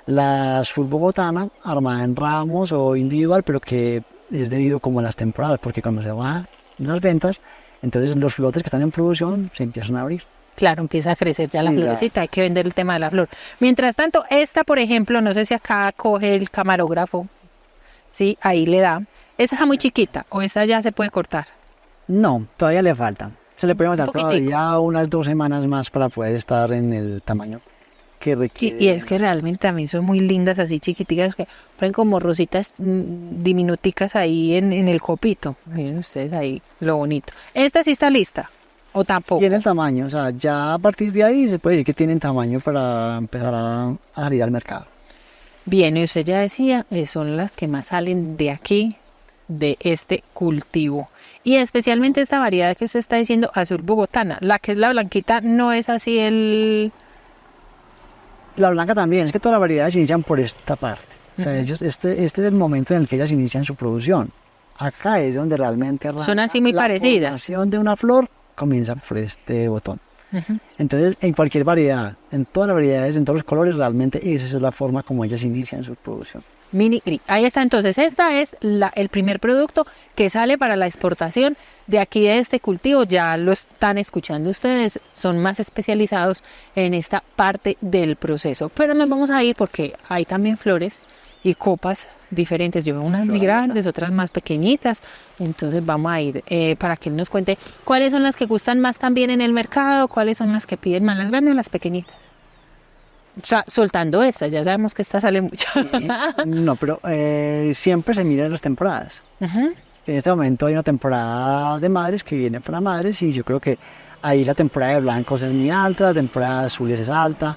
Speaker 2: la Sur Bogotana armada en ramos o individual, pero que es debido como a las temporadas, porque cuando se bajan las ventas, entonces los lotes que están en producción se empiezan a abrir.
Speaker 1: Claro, empieza a crecer ya la
Speaker 2: Sí, ya.
Speaker 1: florecita, hay que vender el tema de la flor. Mientras tanto, esta, por ejemplo, no sé si acá coge el camarógrafo, sí, ahí le da. ¿Esa está muy chiquita o esa ya se puede cortar?
Speaker 2: No, todavía le falta. Se le puede matar
Speaker 1: poquitico.
Speaker 2: todavía unas 2 semanas más para poder estar en el tamaño que requiere.
Speaker 1: Y es que realmente también son muy lindas así chiquiticas, que ponen como rositas diminuticas ahí en el copito. Miren ustedes ahí lo bonito. ¿Esta sí está lista o tampoco?
Speaker 2: Tiene el tamaño, o sea, ya a partir de ahí se puede decir que tienen tamaño para empezar a salir al mercado.
Speaker 1: Bien, y usted ya decía, son las que más salen de aquí, de este cultivo. Y especialmente esta variedad que usted está diciendo, azul bogotana. La que es la blanquita no es así el...
Speaker 2: La blanca también, es que todas las variedades se inician por esta parte. O sea, ellos, este es el momento en el que ellas inician su producción. Acá es donde realmente arranca
Speaker 1: Son así muy
Speaker 2: la
Speaker 1: parecidas.
Speaker 2: formación de una flor, comienza por este botón.
Speaker 1: Ujú.
Speaker 2: Entonces, en cualquier variedad, en todas las variedades, en todos los colores, realmente esa es la forma como ellas inician su producción.
Speaker 1: Mini Gris. Ahí está, entonces esta es el primer producto que sale para la exportación de aquí de este cultivo. Ya lo están escuchando ustedes, son más especializados en esta parte del proceso. Pero nos vamos a ir porque hay también flores y copas diferentes. Yo veo unas muy grandes, otras más pequeñitas. Entonces vamos a ir para que él nos cuente cuáles son las que gustan más también en el mercado, cuáles son las que piden más, las grandes o las pequeñitas. O sea, soltando estas, ya sabemos que esta sale mucho.
Speaker 2: No, pero siempre se mira en las temporadas.
Speaker 1: Ujú.
Speaker 2: En este momento hay una temporada de madres que viene para madres y yo creo que ahí la temporada de blancos es muy alta, la temporada de azules es alta.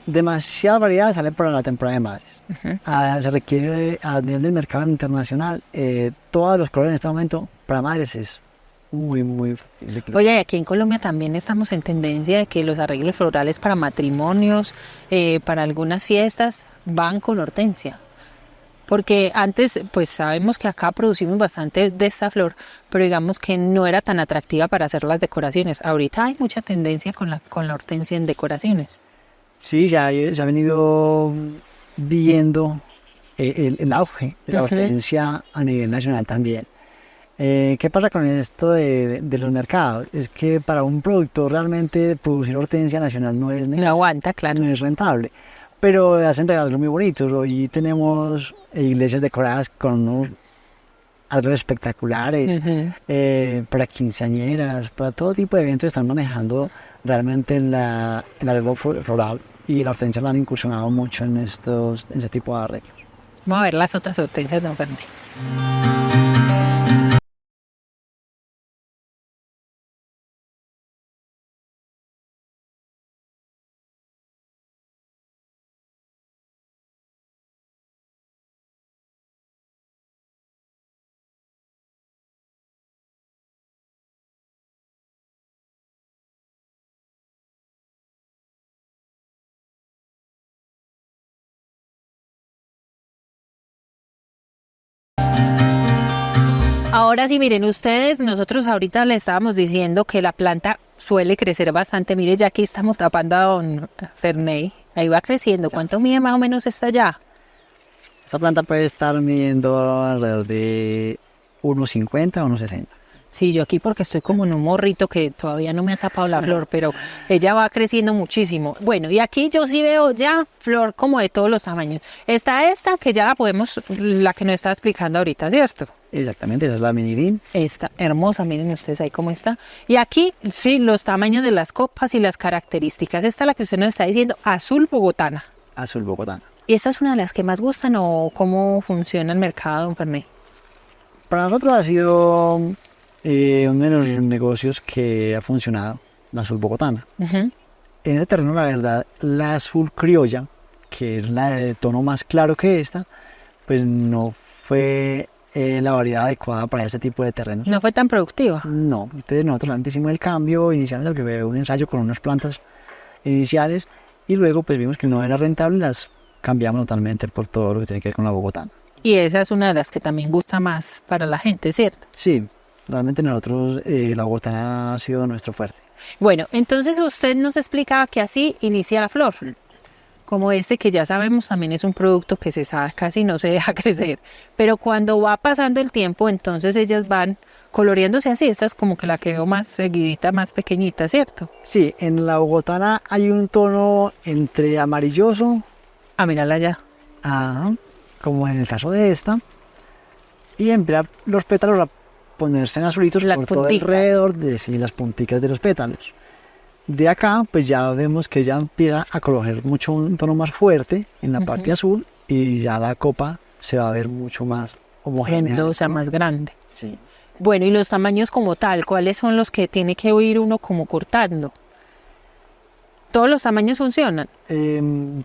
Speaker 2: Demasiada variedad sale para la temporada de madres. Se requiere a nivel del mercado internacional, todos los colores en este momento para madres es muy
Speaker 1: Oye, y aquí en Colombia también estamos en tendencia de que los arreglos florales para matrimonios, para algunas fiestas, van con hortensia. Porque antes, pues sabemos que acá producimos bastante de esta flor, pero digamos que no era tan atractiva para hacer las decoraciones. Ahorita hay mucha tendencia con la hortensia en decoraciones.
Speaker 2: Sí, ya se ha venido viendo el auge de la
Speaker 1: Ujú.
Speaker 2: hortensia a nivel nacional también. ¿Qué pasa con esto de los mercados? Es que para un productor realmente producir hortensia nacional no es,
Speaker 1: No aguanta, claro.
Speaker 2: no es rentable, pero hacen regalos muy bonitos. Hoy tenemos iglesias decoradas con unos arreglos espectaculares,
Speaker 1: Ujú.
Speaker 2: para quinceañeras, para todo tipo de eventos están manejando realmente el arreglo floral y la hortensia la han incursionado mucho en ese tipo de arreglos.
Speaker 1: Vamos a ver las otras hortensias, don Fernández. Ahora sí, miren ustedes, nosotros ahorita le estábamos diciendo que la planta suele crecer bastante. Mire, ya aquí estamos tapando a don Ferney. Ahí va creciendo. ¿Cuánto mide más o menos esta ya?
Speaker 2: Esta planta puede estar midiendo alrededor de 1,50 o 1,60.
Speaker 1: Sí, yo aquí porque estoy como en un morrito que todavía no me ha tapado la flor, pero ella va creciendo muchísimo. Bueno, y aquí yo sí veo ya flor como de todos los tamaños. Está esta que ya la podemos, la que nos está explicando ahorita, ¿cierto?
Speaker 2: Exactamente, esa es la mini green.
Speaker 1: Está hermosa, miren ustedes ahí cómo está. Y aquí, sí, los tamaños de las copas y las características. Esta es la que usted nos está diciendo, azul bogotana.
Speaker 2: Azul bogotana.
Speaker 1: ¿Y esta es una de las que más gustan o cómo funciona el mercado, don Ferné?
Speaker 2: Para nosotros ha sido uno de los negocios que ha funcionado, la azul bogotana.
Speaker 1: Ujú.
Speaker 2: En el terreno, la verdad, la azul criolla, que es la de tono más claro que esta, pues no fue la variedad adecuada para este tipo de terrenos.
Speaker 1: No fue tan productiva.
Speaker 2: No, entonces nosotros realmente hicimos el cambio inicialmente porque fue un ensayo con unas plantas iniciales y luego pues vimos que no era rentable y las cambiamos totalmente por todo lo que tiene que ver con la bogotana.
Speaker 1: Y esa es una de las que también gusta más para la gente, ¿cierto?
Speaker 2: Sí, realmente nosotros la bogotana ha sido nuestro fuerte.
Speaker 1: Bueno, entonces usted nos explicaba que así inicia la flor. Como este que ya sabemos también es un producto que se sabe casi no se deja crecer. Pero cuando va pasando el tiempo, entonces ellas van coloreándose así. Esta es como que la que veo más seguidita, más pequeñita, ¿cierto?
Speaker 2: Sí, en la bogotana hay un tono entre amarilloso,
Speaker 1: Ah, mírala ya.
Speaker 2: como en el caso de esta, y empieza los pétalos a ponerse en azulitos
Speaker 1: Las
Speaker 2: por todo
Speaker 1: punticas.
Speaker 2: alrededor de sí, las punticas de los pétalos. De acá, pues ya vemos que ya empieza a coger mucho un tono más fuerte en la parte azul y ya la copa se va a ver mucho más homogénea.
Speaker 1: Frondosa, más grande.
Speaker 2: Sí.
Speaker 1: Bueno, y los tamaños como tal, ¿cuáles son los que tiene que ir uno como cortando? ¿Todos los tamaños funcionan?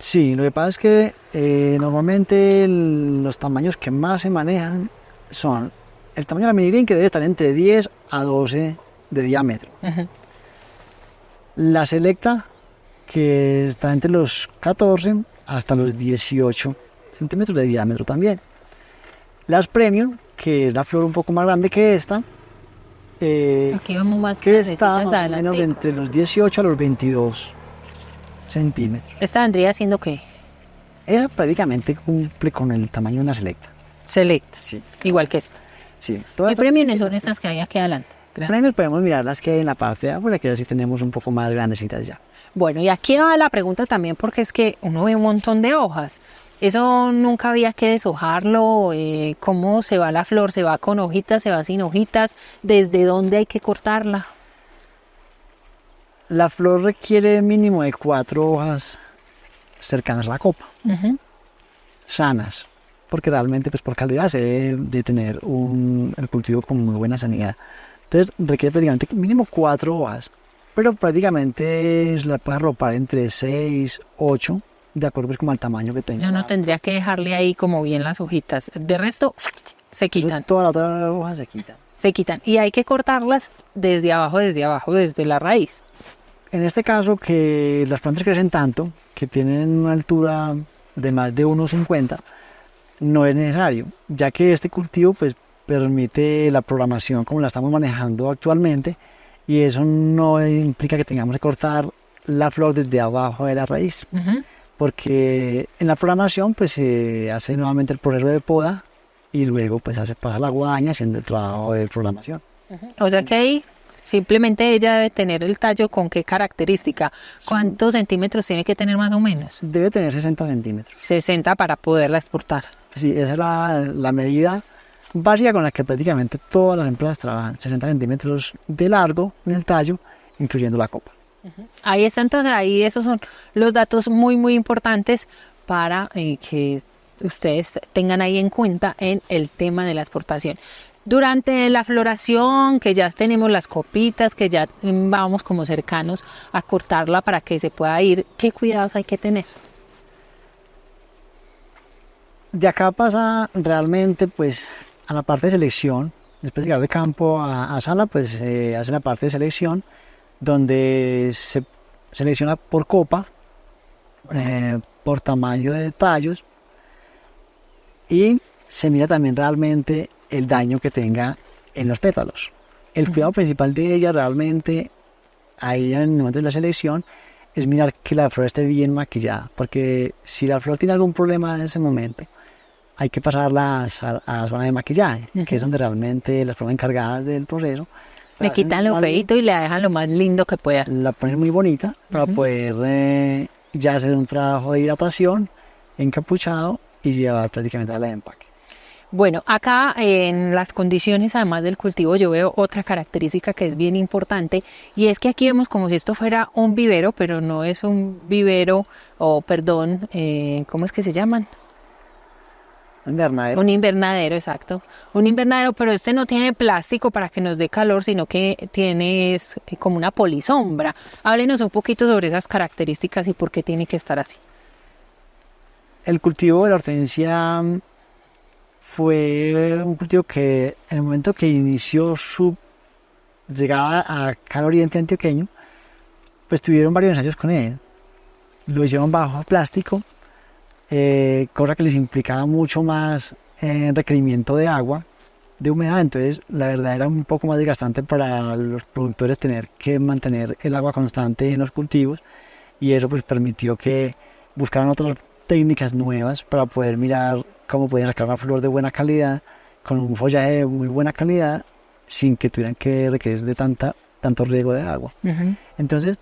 Speaker 2: Sí, lo que pasa es que normalmente los tamaños que más se manejan son el tamaño de la mini green, que debe estar entre 10 a 12 de diámetro.
Speaker 1: Ujú.
Speaker 2: La selecta, que está entre los 14 hasta los 18 centímetros de diámetro también. Las premium, que es la flor un poco más grande que esta,
Speaker 1: Aquí vamos más
Speaker 2: que está
Speaker 1: grandecitas
Speaker 2: más o
Speaker 1: adelante.
Speaker 2: menos entre los 18 a los 22 centímetros.
Speaker 1: ¿Esta vendría siendo qué?
Speaker 2: Esa prácticamente cumple con el tamaño de una selecta.
Speaker 1: Select,
Speaker 2: Sí,
Speaker 1: igual que esta.
Speaker 2: sí.
Speaker 1: ¿Qué premios son estas que hay aquí adelante?
Speaker 2: Premios podemos mirar las que hay en la parte de afuera, que así tenemos un poco más grandecitas ya.
Speaker 1: Bueno, y aquí va la pregunta también porque es que uno ve un montón de hojas. Eso nunca había que deshojarlo. ¿Cómo se va la flor? ¿Se va con hojitas? ¿Se va sin hojitas? ¿Desde dónde hay que cortarla?
Speaker 2: La flor requiere mínimo de 4 hojas cercanas a la copa,
Speaker 1: Ujú.
Speaker 2: sanas, porque realmente pues por calidad se debe de tener el cultivo con muy buena sanidad. Entonces requiere prácticamente mínimo 4 hojas, pero prácticamente se la puede arropar entre 6, 8, de acuerdo pues como al tamaño que tenga.
Speaker 1: Yo no tendría que dejarle ahí como bien las hojitas. De resto, se
Speaker 2: Entonces,
Speaker 1: quitan,
Speaker 2: toda la otra hoja se quita.
Speaker 1: se quitan. Y hay que cortarlas desde abajo, desde la raíz.
Speaker 2: En este caso, que las plantas crecen tanto, que tienen una altura de más de 1,50, no es necesario, ya que este cultivo pues permite la programación como la estamos manejando actualmente y eso no implica que tengamos que cortar la flor desde abajo de la raíz,
Speaker 1: Ujú.
Speaker 2: porque en la programación pues se hace nuevamente el proceso de poda y luego pues se pasa la guadaña haciendo el trabajo de programación.
Speaker 1: O sea que ahí simplemente ella debe tener el tallo con qué característica. ¿Cuántos centímetros tiene que tener más o menos?
Speaker 2: Debe tener 60 centímetros.
Speaker 1: 60 para poderla exportar.
Speaker 2: Sí, esa es la medida básica con la que prácticamente todas las empresas trabajan, 60 centímetros de largo en el tallo, incluyendo la copa.
Speaker 1: Ahí está, entonces ahí esos son los datos muy muy importantes para que ustedes tengan ahí en cuenta en el tema de la exportación. Durante la floración, que ya tenemos las copitas, que ya vamos como cercanos a cortarla para que se pueda ir, ¿qué cuidados hay que tener?
Speaker 2: De acá pasa realmente pues a la parte de selección, después de llegar de campo a sala pues se hace la parte de selección donde se selecciona por copa, por tamaño de tallos y se mira también realmente el daño que tenga en los pétalos. El cuidado principal de ella realmente ahí en el momento de la selección es mirar que la flor esté bien maquillada, porque si la flor tiene algún problema en ese momento hay que pasarla a la zona de maquillaje, que es donde realmente las personas encargadas del proceso
Speaker 1: Le quitan lo feito y le dejan lo más lindo que puedan.
Speaker 2: la ponen muy bonita para poder ya hacer un trabajo de hidratación encapuchado y llevar prácticamente a la de empaque.
Speaker 1: Bueno, acá en las condiciones, además del cultivo, yo veo otra característica que es bien importante y es que aquí vemos como si esto fuera un vivero, pero no es un vivero, o perdón, ¿cómo es que se llaman?
Speaker 2: Invernadero.
Speaker 1: Un invernadero, exacto. Un invernadero, pero este no tiene plástico para que nos dé calor, sino que tiene como una polisombra. Háblenos un poquito sobre esas características y por qué tiene que estar así.
Speaker 2: El cultivo de la hortensia fue un cultivo que en el momento que inició su llegada acá al oriente antioqueño, pues tuvieron varios ensayos con él. Lo hicieron bajo plástico, cosa que les implicaba mucho más requerimiento de agua, de humedad. Entonces la verdad era un poco más desgastante para los productores tener que mantener el agua constante en los cultivos, y eso pues permitió que buscaran otras técnicas nuevas para poder mirar cómo podían sacar una flor de buena calidad, con un follaje de muy buena calidad, sin que tuvieran que requerir de tanto riego de agua. Entonces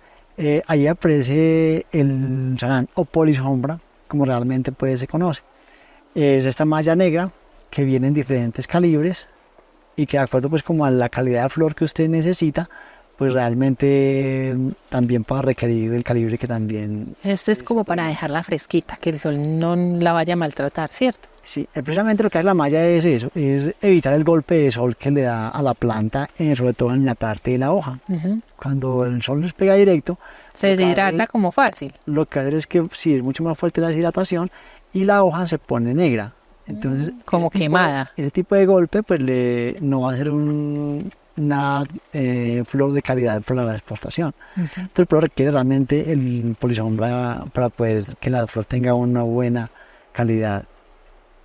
Speaker 2: ahí aparece el sarán o polisombra, como realmente pues se conoce. Es esta malla negra que viene en diferentes calibres y que de acuerdo pues como a la calidad de flor que usted necesita, pues realmente también para requerir el calibre que también...
Speaker 1: Esto es como para dejarla fresquita, que el sol no la vaya a maltratar, ¿cierto?
Speaker 2: Sí, precisamente lo que hace la malla es eso, es evitar el golpe de sol que le da a la planta, sobre todo en la parte de la hoja. Cuando el sol les pega directo,
Speaker 1: se deshidrata como fácil.
Speaker 2: Lo que hace es que sí, es mucho más fuerte la deshidratación y la hoja se pone negra. Entonces,
Speaker 1: como quemada.
Speaker 2: Ese tipo de golpe pues no va a ser una flor de calidad para la exportación. Entonces, pero requiere realmente el polisombra para poder que la flor tenga una buena calidad.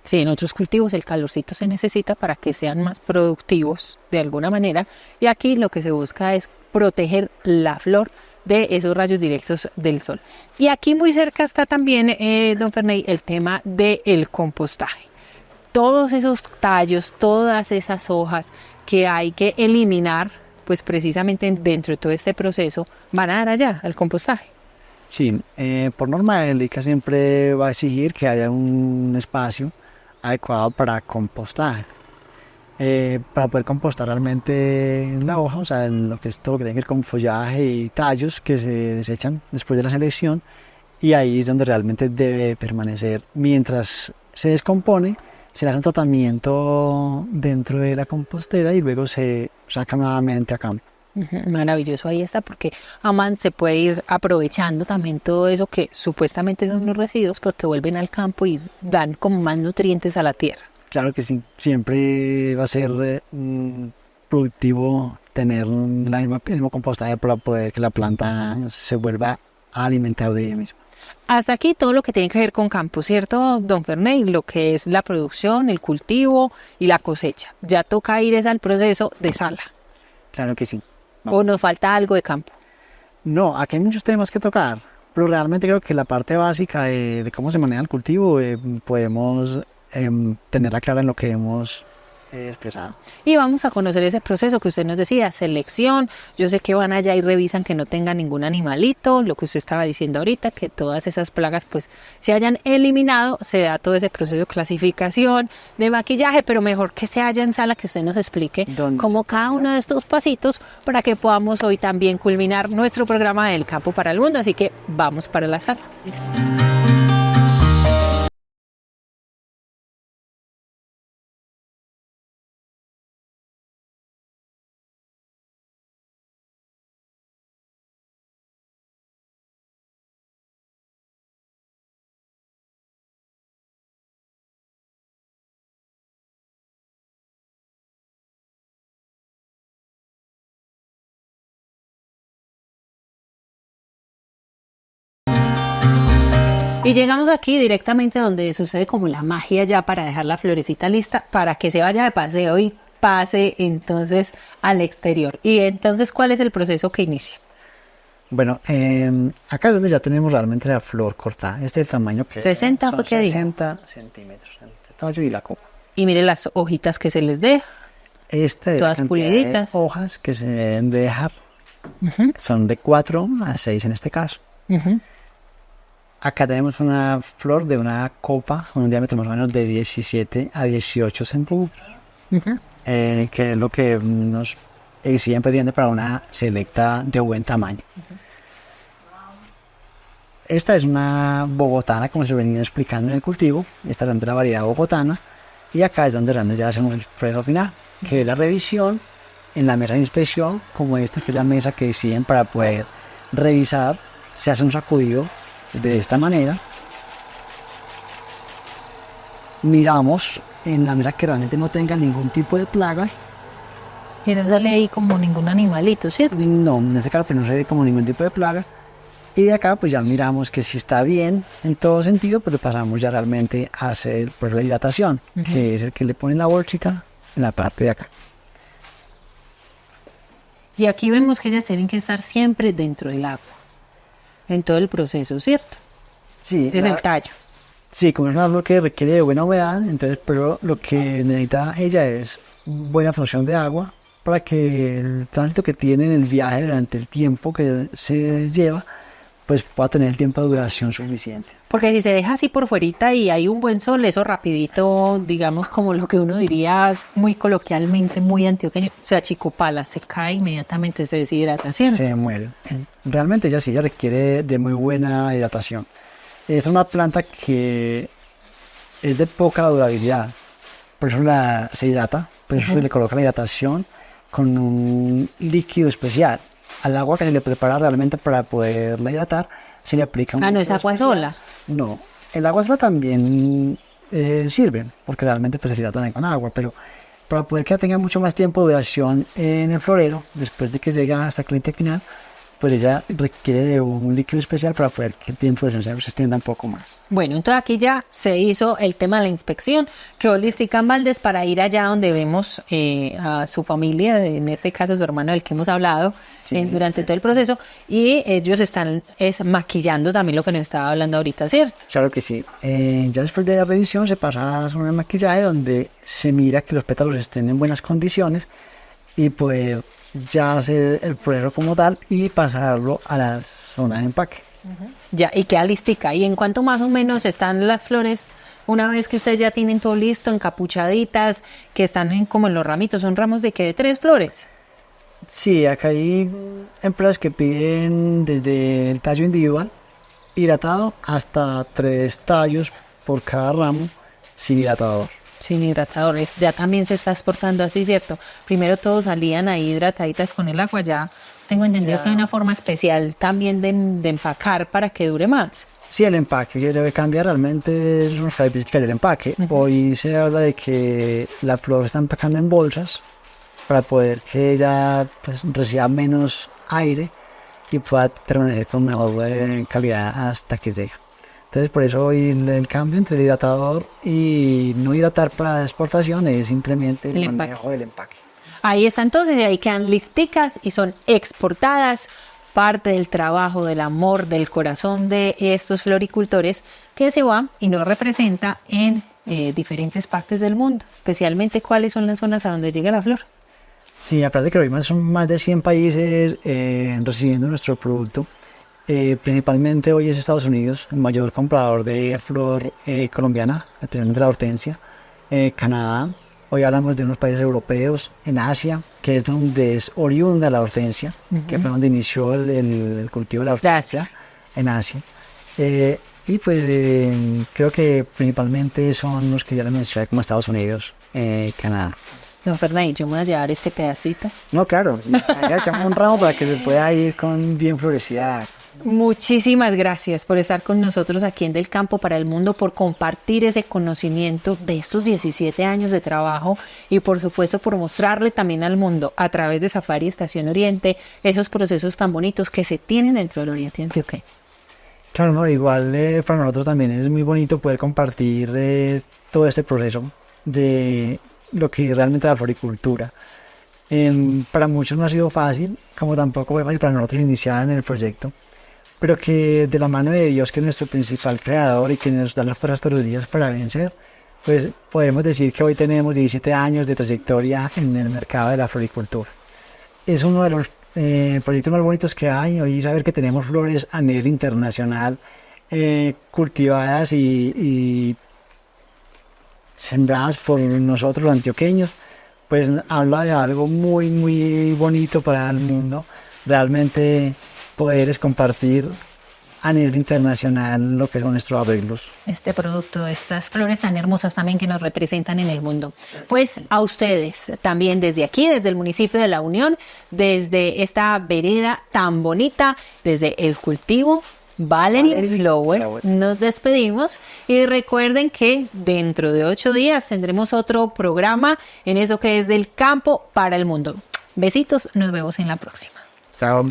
Speaker 1: Sí, en otros cultivos el calorcito se necesita para que sean más productivos de alguna manera, y aquí lo que se busca es proteger la flor de esos rayos directos del sol. Y aquí muy cerca está también, don Ferney, el tema del compostaje. Todos esos tallos, todas esas hojas que hay que eliminar, pues precisamente dentro de todo este proceso, van a dar allá al compostaje.
Speaker 2: Sí, por norma el ICA siempre va a exigir que haya un espacio adecuado para compostaje. Para poder compostar realmente la hoja, o sea, en lo que es todo lo que tiene que ver con follaje y tallos que se desechan después de la selección, y ahí es donde realmente debe permanecer. Mientras se descompone, se le hace un tratamiento dentro de la compostera y luego se saca nuevamente a campo.
Speaker 1: Maravilloso, ahí está, porque Aman se puede ir aprovechando también todo eso que supuestamente son los residuos, porque vuelven al campo y dan como más nutrientes a la tierra.
Speaker 2: Claro que sí, siempre va a ser productivo tener el mismo compostaje para poder que la planta se vuelva a alimentar de ella misma.
Speaker 1: Hasta aquí todo lo que tiene que ver con campo, ¿cierto, don Ferney? Lo que es la producción, el cultivo y la cosecha. Ya toca ir al proceso de sala.
Speaker 2: Claro que sí.
Speaker 1: No. ¿O nos falta algo de campo?
Speaker 2: No, aquí hay muchos temas que tocar, pero realmente creo que la parte básica de cómo se maneja el cultivo podemos tenerla clara en lo que hemos expresado.
Speaker 1: Y vamos a conocer ese proceso que usted nos decía, selección. Yo sé que van allá y revisan que no tenga ningún animalito, lo que usted estaba diciendo ahorita, que todas esas plagas pues se hayan eliminado. Se da todo ese proceso de clasificación, de maquillaje, pero mejor que se haya en sala, que usted nos explique cómo cada uno de estos pasitos para que podamos hoy también culminar nuestro programa del campo para el mundo. Así que vamos para la sala. Y llegamos aquí directamente donde sucede como la magia ya para dejar la florecita lista para que se vaya de paseo y pase entonces al exterior. Y entonces, ¿cuál es el proceso que inicia?
Speaker 2: Bueno, acá es donde ya tenemos realmente la flor cortada. Este es el tamaño que
Speaker 1: 60
Speaker 2: son 60 centímetros el tallo y la copa.
Speaker 1: Y mire las hojitas que se les deja. Todas puliditas.
Speaker 2: Hojas que se deben de dejar. Son de 4 a 6 en este caso. Acá tenemos una flor de una copa con un diámetro más o menos de 17 a 18 centímetros, que es lo que nos exigen pendiente para una selecta de buen tamaño. Esta es una bogotana, como se venía explicando en el cultivo. Esta es la variedad bogotana. Y acá es donde realmente ya hacemos el proceso final, que es la revisión en la mesa de inspección, como esta, que es la mesa que deciden para poder revisar. Se hace un sacudido de esta manera. Miramos en la mesa que realmente no tenga ningún tipo de plaga.
Speaker 1: Y no sale ahí como ningún animalito, ¿cierto?
Speaker 2: No, en este caso pues no se ve como ningún tipo de plaga. Y de acá pues ya miramos que si está bien en todo sentido, pues le pasamos ya realmente a hacer pues la hidratación, que es el que le pone la bolsita en la parte de acá.
Speaker 1: Y aquí vemos que ellas tienen que estar siempre dentro del agua, en todo el proceso, ¿cierto?
Speaker 2: Sí,
Speaker 1: Desde el tallo.
Speaker 2: sí, como es una flor que requiere de buena humedad, entonces pero lo que necesita ella es buena absorción de agua para que el tránsito que tiene en el viaje durante el tiempo que se lleva, pues pueda tener el tiempo de duración suficiente.
Speaker 1: Porque si se deja así por fuerita y hay un buen sol, eso rapidito, digamos como lo que uno diría muy coloquialmente, muy antioqueño, se achicopala, se cae inmediatamente, se deshidrata, ¿cierto?
Speaker 2: Se muere. Realmente ella sí, ella requiere de muy buena hidratación. Es una planta que es de poca durabilidad, por eso se hidrata, por eso se le coloca la hidratación con un líquido especial. Al agua que se le prepara realmente para poderla hidratar, se le aplica un
Speaker 1: no es agua sola.
Speaker 2: No, el agua sola también sirve, porque realmente pues se hidrata también con agua, pero para poder que tenga mucho más tiempo de duración en el florero, después de que llega hasta el cliente final, pues ella requiere de un líquido especial para poder que el tiempo de duración se extienda un poco más.
Speaker 1: Bueno, entonces aquí ya se hizo el tema de la inspección, que Holística Valdés para ir allá donde vemos a su familia, en este caso su hermano del que hemos hablado durante todo el proceso, y ellos están maquillando también lo que nos estaba hablando ahorita, ¿cierto?
Speaker 2: Claro que sí. Ya después de la revisión se pasa a zona de maquillaje donde se mira que los pétalos estén en buenas condiciones y pues ya hacer el florero como tal y pasarlo a la zona de empaque.
Speaker 1: Ya, y queda listica. ¿Y en cuánto más o menos están las flores una vez que ustedes ya tienen todo listo, encapuchaditas, que están como en los ramitos? ¿Son ramos de qué? ¿De 3 flores?
Speaker 2: Sí, acá hay empresas que piden desde el tallo individual hidratado hasta 3 tallos por cada ramo sin hidratador.
Speaker 1: Sin hidratadores. Ya también se está exportando así, ¿cierto? Primero todos salían ahí hidrataditas con el agua, ya tengo entendido que hay una forma especial también de empacar para que dure más.
Speaker 2: Sí, el empaque que debe cambiar realmente es una característica del empaque. Hoy se habla de que la flor se está empacando en bolsas para poder que ella pues, reciba menos aire y pueda permanecer con mejor calidad hasta que llegue. Entonces por eso hoy el cambio entre el hidratador y no hidratar para exportación es simplemente el manejo del empaque.
Speaker 1: Ahí está entonces, y ahí quedan listicas y son exportadas, parte del trabajo, del amor, del corazón de estos floricultores que se va y nos representa en diferentes partes del mundo, especialmente cuáles son las zonas a donde llega la flor.
Speaker 2: Sí, aparte que hoy son más de 100 países recibiendo nuestro producto. Principalmente hoy es Estados Unidos, el mayor comprador de flor colombiana, especialmente la hortensia, Canadá. Hoy hablamos de unos países europeos, en Asia, que es donde es oriunda la hortensia, que fue donde inició el cultivo de la hortensia, en Asia. Y pues creo que principalmente son los que ya les mencioné, como Estados Unidos, Canadá.
Speaker 1: Don Fernando, yo me voy a llevar este pedacito.
Speaker 2: No, claro, ya echamos un ramo para que se pueda ir con bien florecida.
Speaker 1: Muchísimas gracias por estar con nosotros aquí en Del Campo para el Mundo, por compartir ese conocimiento de estos 17 años de trabajo y por supuesto por mostrarle también al mundo a través de Safari Estación Oriente esos procesos tan bonitos que se tienen dentro del Oriente Antioqueño.
Speaker 2: Claro, no, igual para nosotros también es muy bonito poder compartir todo este proceso de lo que realmente es la floricultura. Para muchos no ha sido fácil, como tampoco fue fácil para nosotros iniciar en el proyecto, pero que de la mano de Dios, que es nuestro principal creador y que nos da las fuerzas todos los días para vencer, pues podemos decir que hoy tenemos 17 años de trayectoria en el mercado de la floricultura. Es uno de los proyectos más bonitos que hay, hoy saber que tenemos flores a nivel internacional cultivadas y sembradas por nosotros los antioqueños, pues habla de algo muy, muy bonito para el mundo. Realmente poder es compartir a nivel internacional lo que son nuestros arreglos.
Speaker 1: Este producto, estas flores tan hermosas también que nos representan en el mundo. Pues a ustedes también desde aquí, desde el municipio de La Unión, desde esta vereda tan bonita, desde el cultivo Valerie Flowers, nos despedimos y recuerden que dentro de 8 días tendremos otro programa en eso que es del campo para el mundo. Besitos, nos vemos en la próxima.
Speaker 2: Chao.